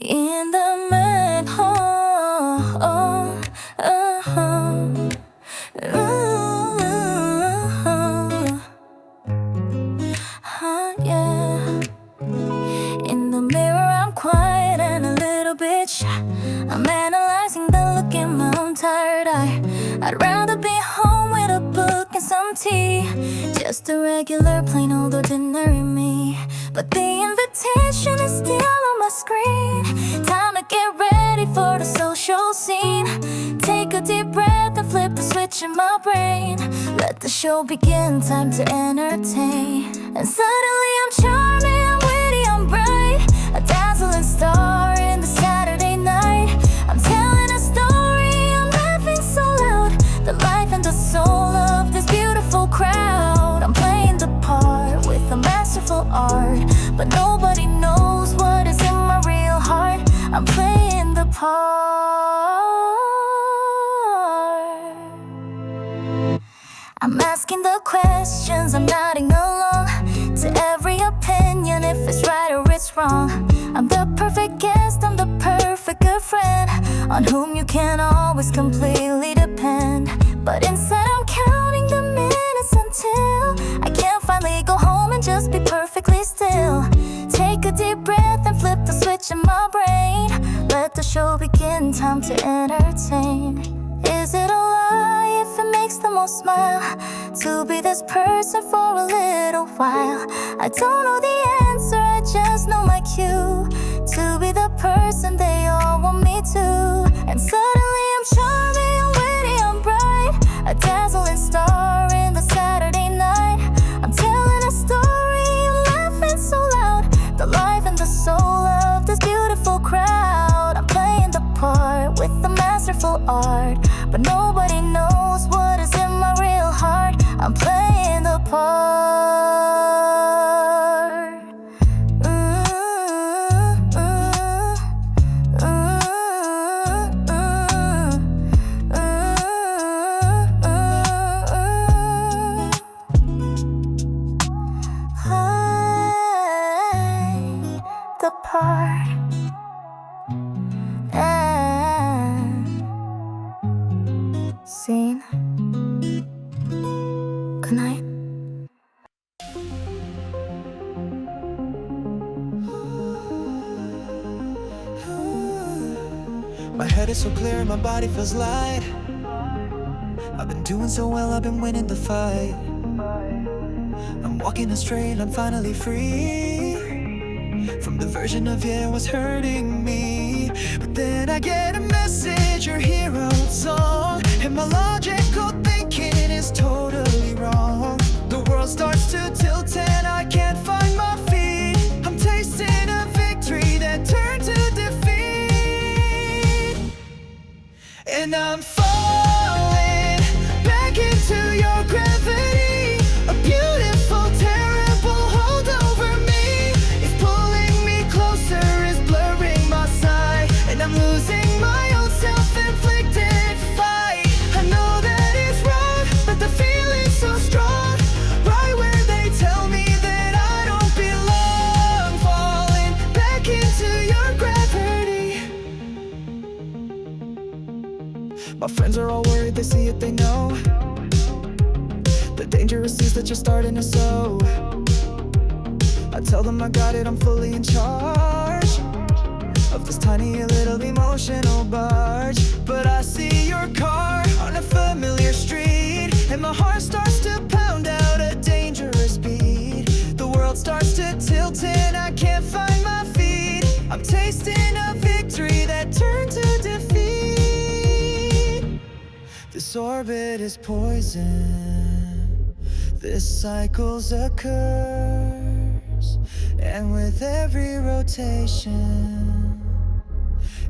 in the mud. Oh, oh, oh, yeah. In the mirror, I'm quiet and a little bit shy. I'm analyzing the look in my own tired eye. I'd rather be home with a book and some tea, just a regular plain old ordinary me. But the invitation is still on my screen. Time to get ready for the social scene. Take a deep breath and flip the switch in my brain. Let the show begin, time to entertain. And suddenly I'm charming, I'm witty, I'm bright, a dazzling star in the Saturday night. I'm telling a story, I'm laughing so loud, the life and the soul of this beautiful crowd. I'm playing the part with a masterful art, but nobody knows what is in my real heart. I'm playing the part. I'm asking the questions, I'm nodding along to every opinion, if it's right or it's wrong. I'm the perfect guest, I'm the perfect girlfriend, on whom you can always completely depend. But inside I'm counting the minutes until I can finally go home and just be perfectly still. Take a deep breath and flip the switch in my brain. Let the show begin, time to entertain. Is it a lie if it makes them all smile to be this person for a little while? I don't know the answer, I just know my cue to be the person they all want me to. And suddenly I'm charming, I'm witty, I'm bright, a dazzling star in the Saturday night. I'm telling a story, I'm laughing so loud, the life and the soul of this beautiful crowd. I'm playing the part with the masterful art, but nobody knows what is in my real heart. I'm playing the part. The part. Scene. Good night. My head is so clear, my body feels light. I've been doing so well, I've been winning the fight. I'm walking straight, I'm finally free from the version of you was hurting me. But then I get a message, your hero song, and my logical thinking is totally wrong. The world starts to tilt and I can't find my feet. I'm tasting a victory that turned to defeat, and I'm falling back into your gravity. A beautiful, terrible hold over me. It's pulling me closer, it's blurring my sight, and I'm losing my own self-inflicted fight. I know that it's wrong, but the feeling's so strong. Right where they tell me that I don't belong. Falling back into your gravity. My friends are all worried, they see it, they know the dangerous seeds that you're starting to sow. I tell them I got it, I'm fully in charge of this tiny little emotional barge. But I see your car on a familiar street, and my heart starts to pound out a dangerous speed. The world starts to tilt and I can't find my feet. I'm tasting a victory that turned to defeat. This orbit is poison, this cycle's a curse, and with every rotation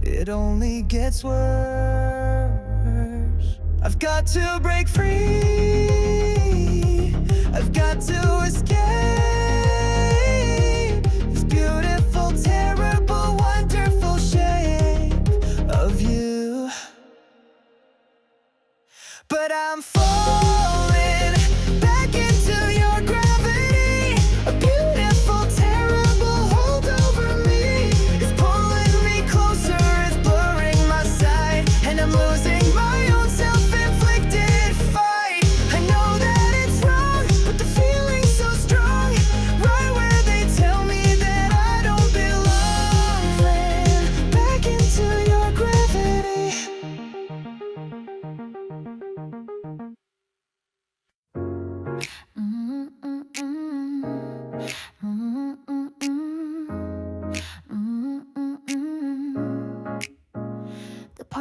it only gets worse. I've got to break free, I've got to escape this beautiful, terrible, wonderful shape of you. But I'm falling back into your gravity. A beautiful, terrible hold over me. It's pulling me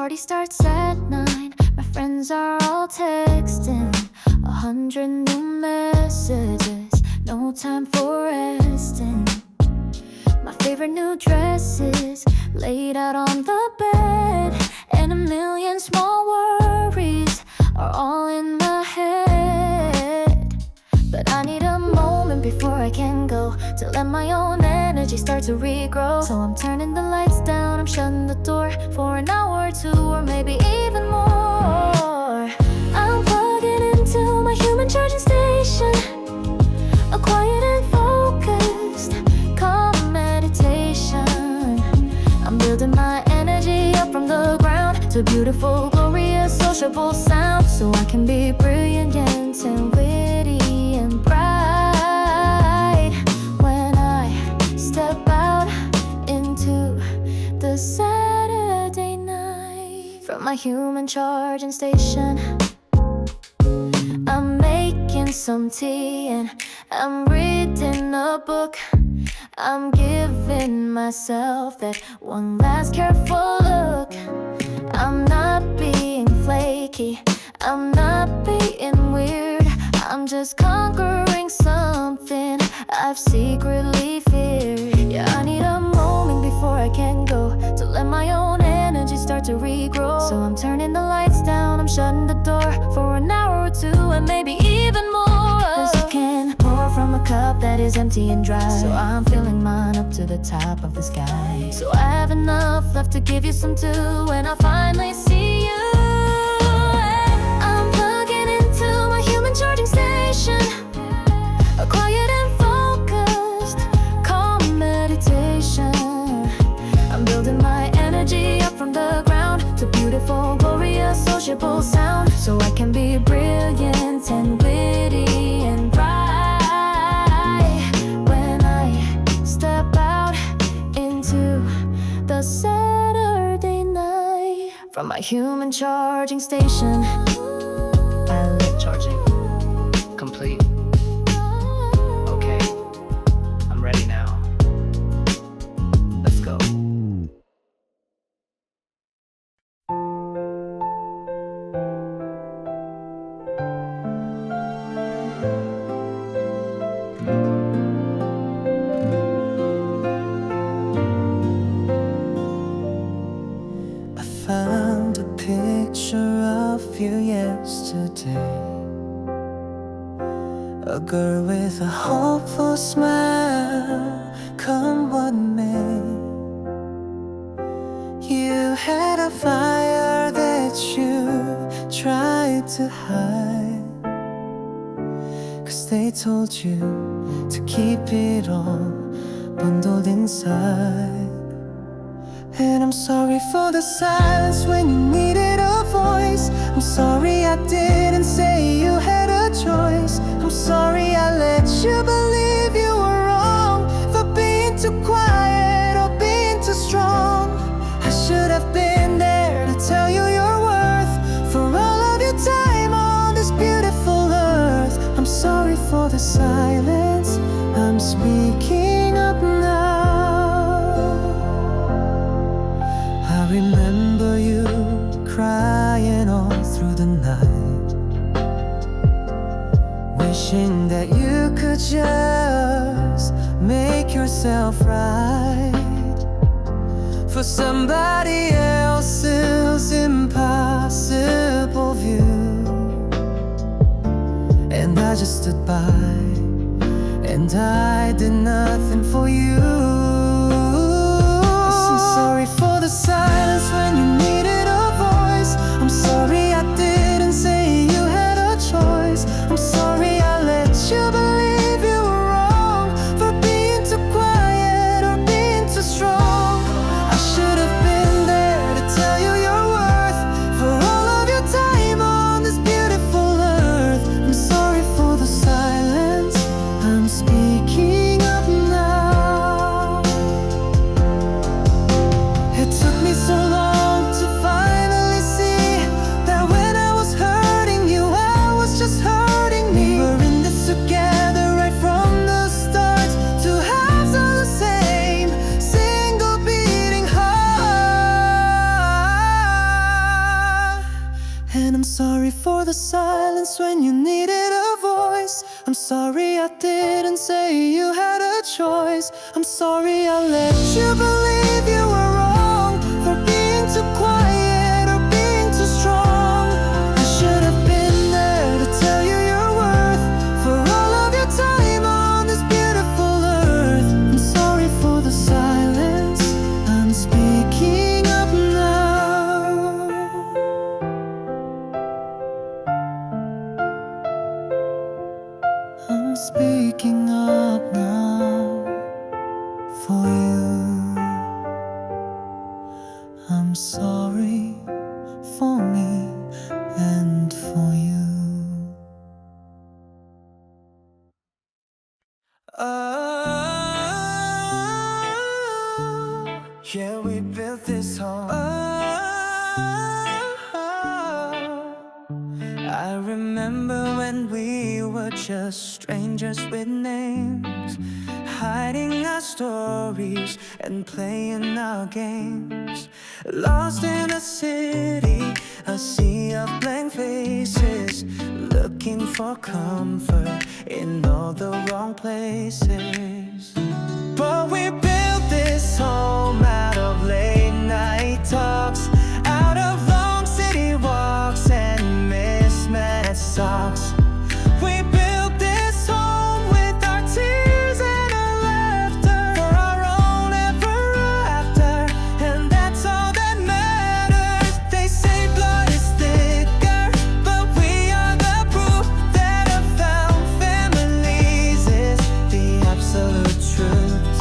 party starts at 9. My friends are all texting 100 new messages, no time for resting. My favorite new dresses laid out on the bed, and a million small worries are all in my head. But I need a moment before I can go, to let my own energy start to regrow. So I'm turning the lights down, I'm shutting the door for an hour or two, or maybe even more. I'm plugging into my human charging station, a quiet and focused, calm meditation. I'm building my energy up from the ground to beautiful, glorious, sociable sound, so I can be brilliant and witty and bright when I step out into the Saturday night. From my human charging station, I'm making some tea and I'm reading a book. I'm giving myself that one last careful look. I'm not being flaky, I'm not being weird, I'm just conquering something I've secretly feared. Yeah, I need a moment before I can go, to let my own energy start to regrow. So I'm turning the lights down, I'm shutting the door for an hour or two, and maybe even more. 'Cause you can pour from a cup that is empty and dry, so I'm filling mine up to the top of the sky. So I have enough left to give you some too when I finally see you. I'm plugging into my human charging station, a quiet and focused, calm meditation. I'm building my energy up from the ground to beautiful, glorious, sociable sound, so I can be brilliant and witty and bright when I step out into the Saturday night. From my human charging station, Charging complete. Okay, I'm ready now. Let's go. I found a picture of you yesterday, a girl with a hopeful smile, come what may. You had a fire that you tried to hide, 'cause they told you to keep it all bundled inside. And I'm sorry for the silence when you needed a voice. I'm sorry I didn't say you had a choice. I'm sorry I let you believe you were wrong for being too quiet or being too strong. I should have been there to tell you your worth, for all of your time on this beautiful earth. I'm sorry for the silence, I'm speaking up now. I remember you crying all through the night, wishing that you could just make yourself right for somebody else's impossible view. And I just stood by, and I did nothing for you. I'm sorry for the silence when you needed a voice. I'm sorry I didn't say you had a choice. I'm sorry I let you believe you were wrong for being too quiet or being too strong. I should have been there to tell you your worth, for all of your time on this beautiful earth. I'm sorry for the silence, I'm speaking up now. for the silence when you needed a voice. I'm sorry I didn't say you had a choice. I'm sorry I let you believe you were wrong for being too quiet or being too strong. I should have been there to tell you your worth for all of your time on this beautiful earth. I'm sorry for the silence, I'm speaking up now. I'm speaking up now for you. I'm sorry for me and for you. Yeah, we built this home. I remember when we were just strangers with names, hiding our stories and playing our games. Lost in a city, a sea of blank faces, looking for comfort in all the wrong places. But we built this home out of late night talks, out of long city walks and mismatched socks. We built this home with our tears and our laughter, for our own ever after, and that's all that matters. They say blood is thicker, but we are the proof that a found families is the absolute truth.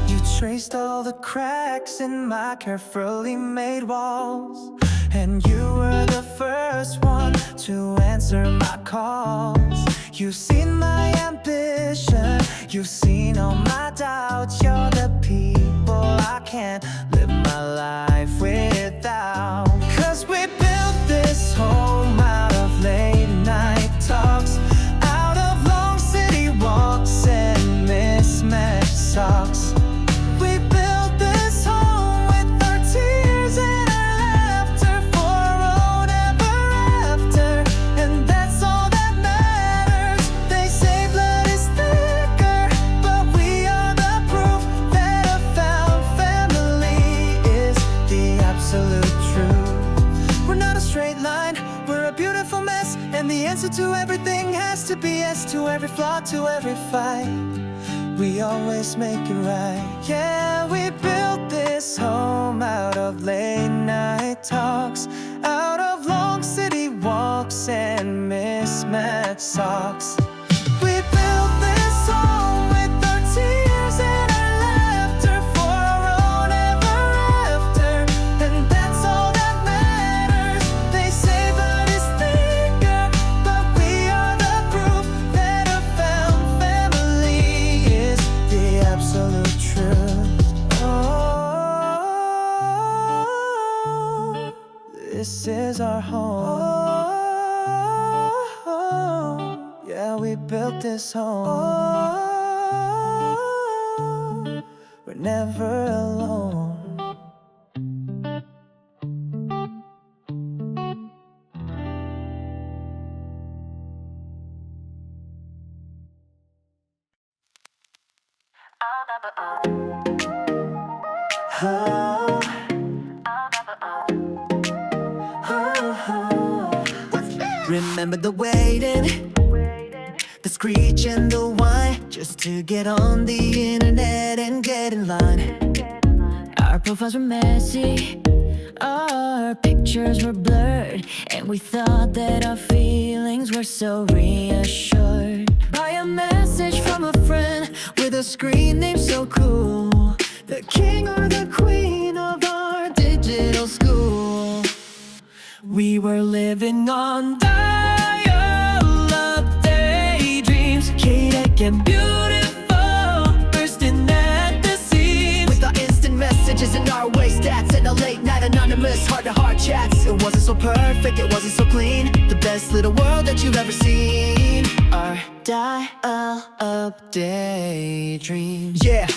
You traced all the cracks in my carefully made walls, and you were the first one to answer my calls. You've seen my ambition, you've seen all my doubts. You're the people I can't live my life without. 'Cause we built this home out of late night talks, out of long city walks and mismatched socks. We built this home with our tears and our laughter, for our own ever after, and that's all that matters. They say blood is thicker, but we are the proof that a found family is the absolute truth. We're not a straight line, we're a beautiful mess, and the answer to everything has to be yes to every flaw, to every fight. We always make it right. Yeah, we built this home out of late night talks, out of long city walks and mismatched socks. We built this home with our tears and our laughter, for our own ever after, and that's all that matters. They say blood is thicker, but we are the proof that a found family is the absolute truth. Oh, this is our home. Yeah, we built this home. We're never alone. Remember the waiting, the screech and the whine, just to get on the internet and get in line. Our profiles were messy, our pictures were blurred, and we thought that our feelings were so reassured by a message from a friend with a screen name so cool, the king or the queen of our digital school. We were living on dial-up daydreams, chaotic and beautiful, bursting at the seams, with our instant messages and our waste stats and a late night anonymous heart-to-heart chats. It wasn't so perfect, it wasn't so clean, the best little world that you've ever seen. Our dial-up daydreams. Yeah,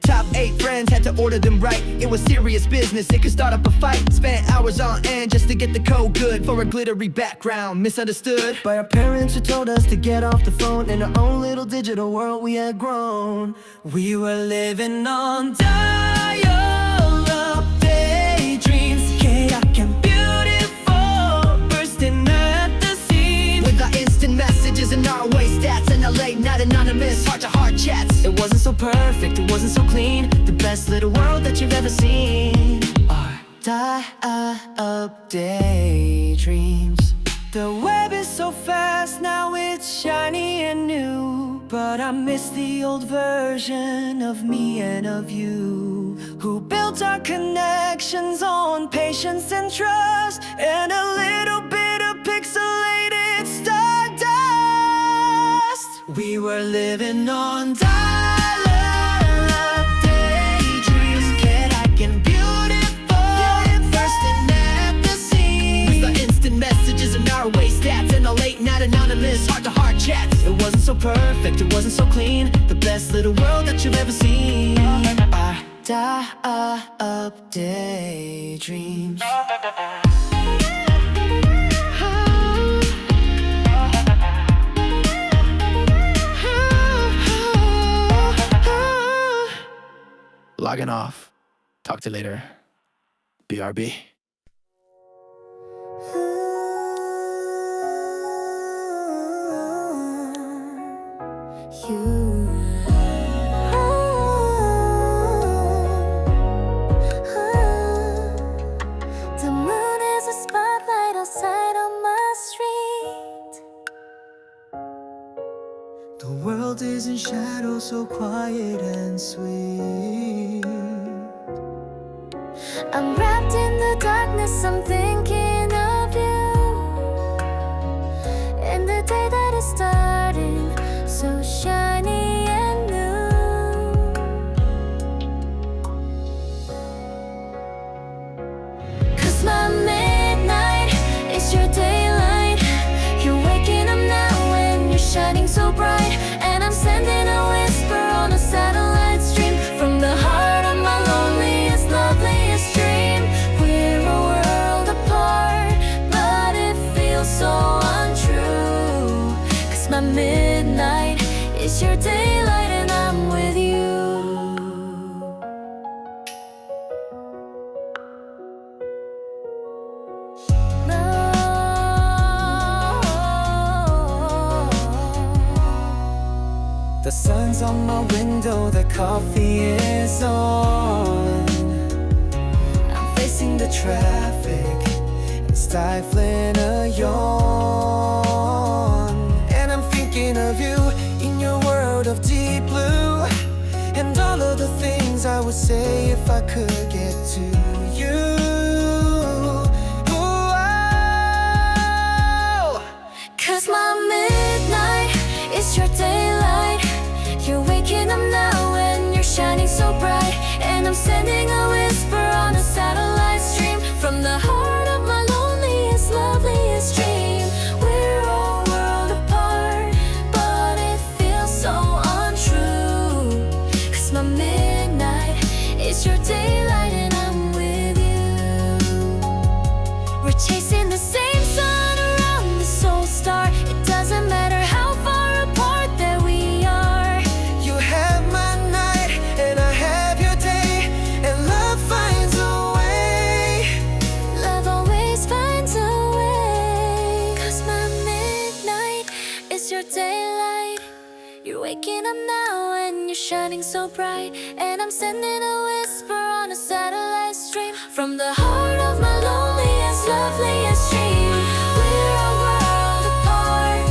Top 8 friends, had to order them right. It was serious business, it could start up a fight. Spent hours on end just to get the code good for a glittery background, misunderstood by our parents who told us to get off the phone. In our own little digital world we had grown. We were living on dial-up daydreams, chaotic and beautiful, bursting at the seams. With our instant messages and our way stats and a late night anonymous heart-to-heart chats. It wasn't so perfect, it wasn't so clean, the best little world that you've ever seen. Our dial-up daydreams. The web is so fast, now it's shiny and new, but I miss the old version of me and of you, who built our connections on patience and trust, and a little bit of pixelated stardust. We were living on dial-up daydreams, chaotic and beautiful, bursting at the seams. With our instant messages and our way stats and a late night anonymous heart-to-heart chats. It wasn't so perfect, it wasn't so clean, the best little world that you've ever seen. Our dial-up daydreams. Logging off. Talk to you later. BRB. The moon is a spotlight outside on my street. The world is in shadow, so quiet and sweet. I'm wrapped in the darkness, I'm thinking of you, and the day that is starting, so shiny and new. 'Cause my midnight is your daylight. You're waking up now and you're shining so bright, and I'm sending a whisper on a satellite stream from the heart of my loneliest, loveliest dream. We're a world apart, but it feels so untrue. 'Cause my midnight is your daylight and I'm with you. The sun's on my window, the coffee is on. I'm facing the traffic and stifling a yawn. And I'm thinking of you in your world of deep blue, and all of the things I would say if I could get to you. Ooh, oh. 'Cause my midnight is your daylight. You're waking up now and you're shining so bright, and I'm sending a whisper on a satellite stream from the heart of my loneliest, loveliest dream. We're a world apart, but it feels so untrue. 'Cause my midnight is your daylight and I'm with you. We're chasing the same sun around the soul star. It doesn't matter how far apart that we are. You have my night and I have your day, and love finds a way. Love always finds a way. 'Cause my midnight is your daylight. You're waking up now and you're shining so bright, and I'm sending a whisper on a satellite stream from the heart of my loneliest, loveliest dream. We're a world apart,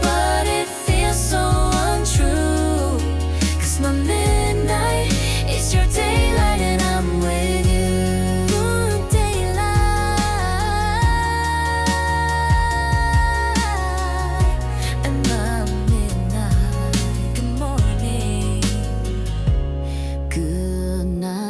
but it feels so untrue. 'Cause my midnight is your daylight and I'm with you. Daylight and my midnight. Good morning, good night.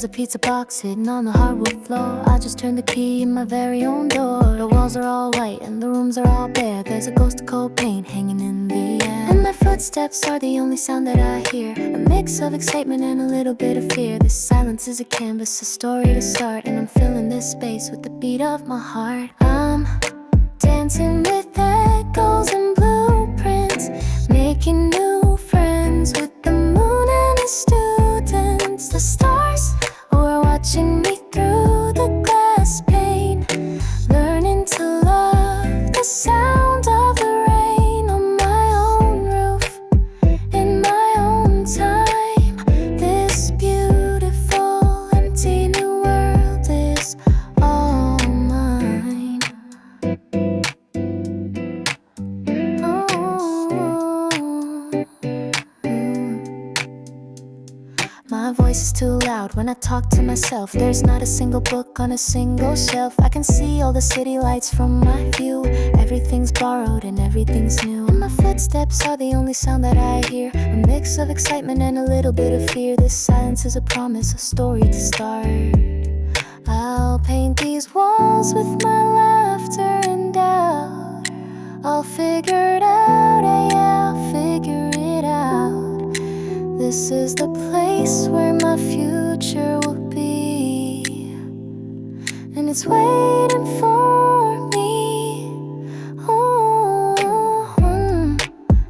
There's a pizza box hidden on the hardwood floor. I just turned the key in my very own door. The walls are all white and the rooms are all bare. There's a ghost of cold paint hanging in the air, and my footsteps are the only sound that I hear. A mix of excitement and a little bit of fear. This silence is a canvas, a story to start, and I'm filling this space with the beat of my heart. I'm dancing with echoes and blueprints, making new friends with the moon and the students. The stars were watching me through the glass pane, learning to love the sound of the rain on my own roof, in my own time. This beautiful empty new world is all mine. My voice is too loud when I talk to myself. There's not a single book on a single shelf. I can see all the city lights from my view. Everything's borrowed and everything's new, and my footsteps are the only sound that I hear. A mix of excitement and a little bit of fear. This silence is a promise, a story to start. I'll paint these walls with my laughter and doubt. I'll figure it out, yeah, I'll figure it out. This is the place where my future will be, and it's waiting for me.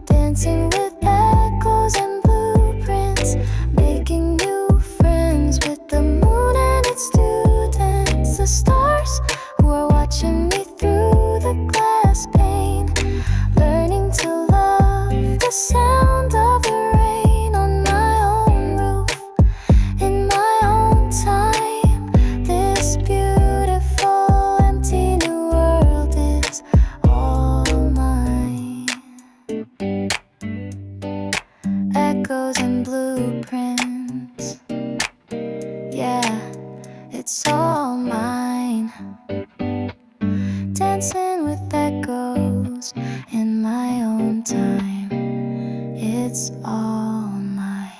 Dancing with echoes and blueprints, making new friends with the moon and its students. The stars who are watching me through the glass pane, learning to love the sound of the rain on my own roof, in my own time. This beautiful empty new world is all mine. Echoes and blueprints, yeah, it's all mine. Dancing with echoes in my own time, it's all mine.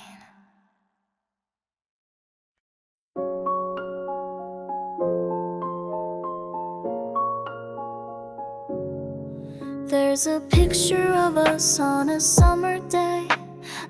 There's a picture of us on a summer day.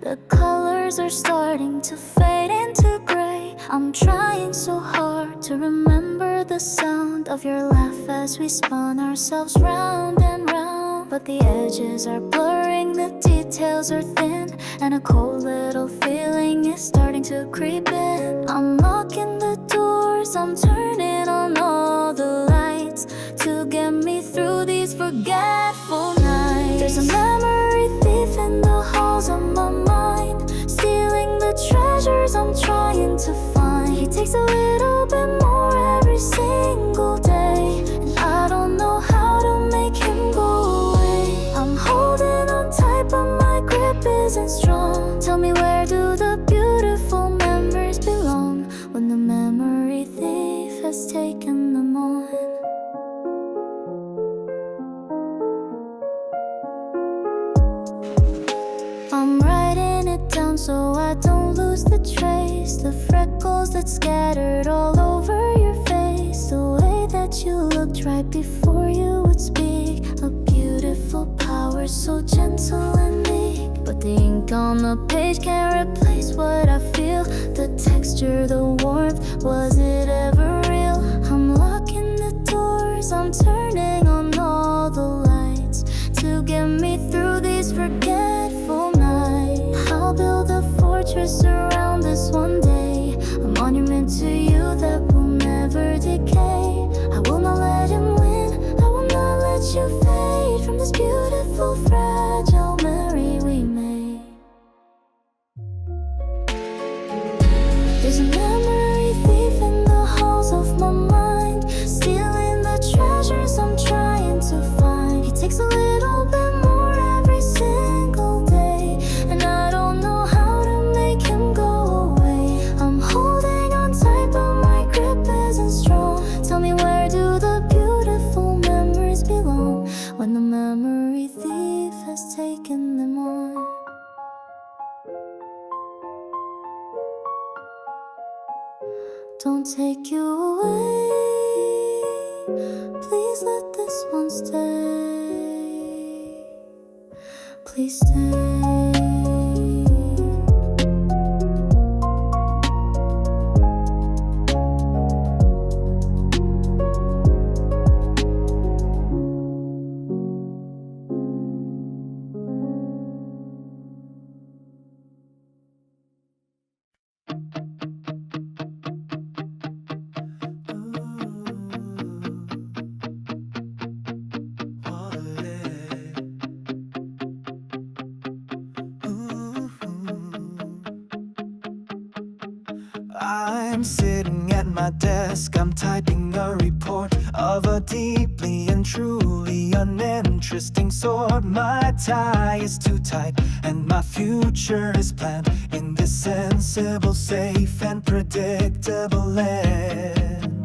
The colors are starting to fade into gray. I'm trying so hard to remember the sound of your laugh as we spun ourselves round and round. But the edges are blurring, the details are thin, and a cold little feeling is starting to creep in. I'm locking the doors, I'm turning on all the lights to get me through these forgetful nights. There's a memory thief in the halls of my mind, stealing the treasures I'm trying to find. He takes a little bit more every single day, and I don't know how to make him go away. I'm holding on tight, but my grip isn't strong. Tell me, where do the beautiful memories belong when the memory thief has taken them on? I'm writing it down so I don't lose the trace. The freckles that scattered all over your face, the way that you looked right before you would speak. A beautiful power so gentle and meek, but the ink on the page can't replace what I feel. The texture, the warmth, was it ever real? I'm locking the doors, I'm turning on all the lights to get me through these forgetful nights. I'll build a fortress around this one day, a monument to you that will never decay. I will not let him win, I will not let you fade from this beautiful fragile memory we made. There's a memory thief in the halls of my mind, stealing the treasures I'm trying to find. He takes a little bit more every single day, and I don't know how to make him go away. I'm holding on tight, but my grip isn't strong. Tell me, where do the beautiful memories belong when the memory thief has taken them? don't take you away. Please let this one stay. Please stay. I'm sitting at my desk, I'm typing a report of a deeply and truly uninteresting sort. My tie is too tight and my future is planned in this sensible, safe and predictable land.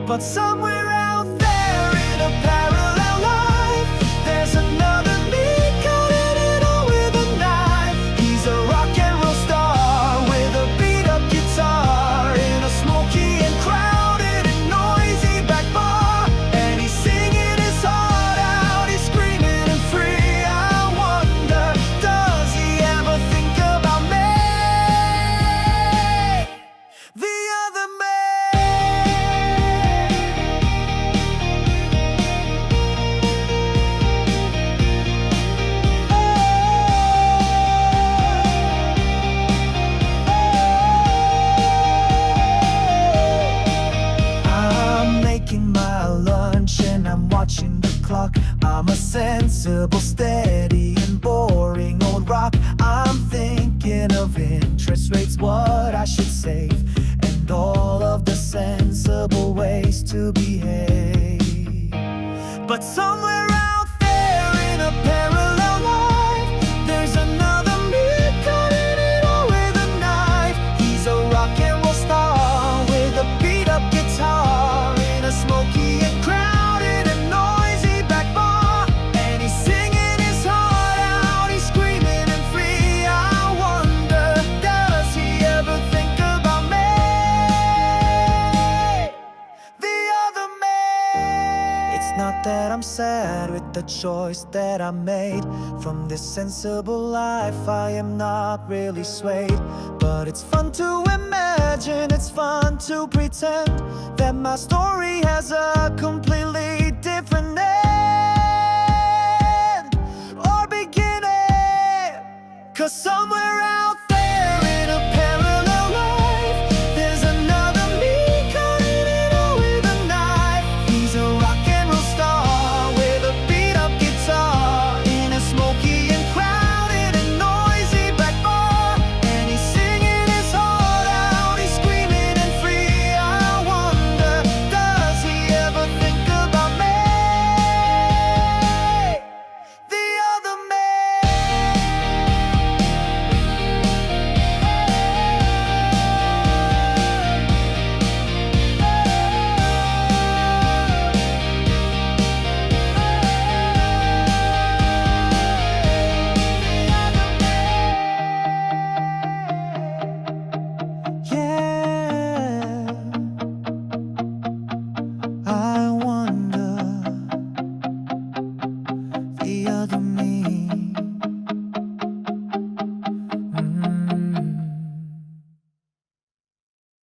But somewhere out there in a parallel life, there's another me cutting it all with a knife. He's a rock and roll star with a beat up guitar in a smoky and crowded and noisy back bar. And he's singing his heart out, he's screaming and free. I wonder, does he ever think about me? The other me. Watching the clock, I'm a sensible, steady and boring old rock. I'm thinking of interest rates, what I should save, and all of the sensible ways to behave. But somewhere out there in a parallel life, there's another me cutting it all with a knife. He's a rock and roll star with a beat up guitar in a smoky and crowded that I'm sad with the choice that I made. From this sensible life I am not really swayed. But it's fun to imagine, it's fun to pretend that my story has a completely different end or beginning. 'Cause somewhere